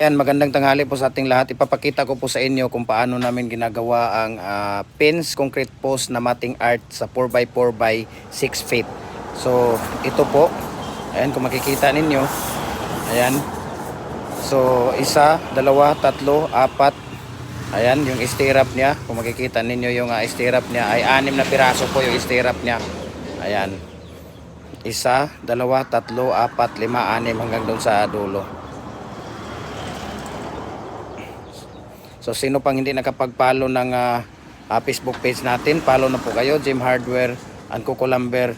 Ayan, magandang tanghali po sa ating lahat. Ipapakita ko po sa inyo kung paano namin ginagawa ang pins concrete post na mating art sa 4x4 by 6 feet. So, ito po. Ayan, kung makikita ninyo. Ayan. So, isa, dalawa, tatlo, apat. Ayan, yung stirrup niya. Kung makikita ninyo yung stirrup niya ay 6 na piraso po yung stirrup niya. Ayan. Isa, dalawa, tatlo, apat, lima, 6 hanggang doon sa dulo. So sino pang hindi nakapag-follow ng Facebook page natin, follow na po kayo. Jim Hardware and Cucumber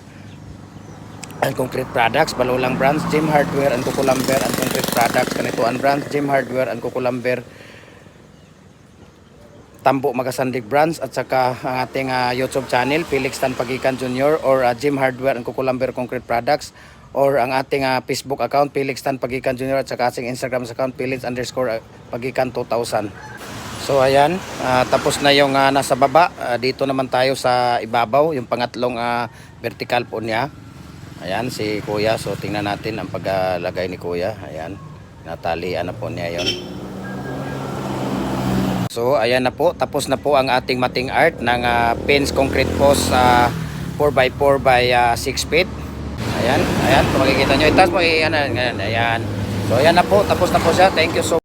and Concrete Products, Balulang Brands. Jim Hardware and Cucumber and Concrete Products, Kanituan Brands. Jim Hardware and Cucumber, Tambo Magasandig Brands. At saka ang ating YouTube channel, Felix Tan Pagikan Jr. or Jim Hardware and Cucumber Concrete Products, or ang ating Facebook account, Felix Tan Pagikan Jr. at saka ating Instagram account, Felix_Pagikan 2000. So ayan, tapos na yung nasa baba. Dito naman tayo sa ibabaw, yung pangatlong vertical po niya. Ayan si Kuya, so tingnan natin ang paglagay ni Kuya. Ayan, natalian na po niya yon. So ayan na po, tapos na po ang ating mating art ng pins concrete post 4x4 by 6 feet. Ayan, ayan, kung makikita nyo, itaas mo, ayan. So ayan na po, tapos na po siya. Thank you so much.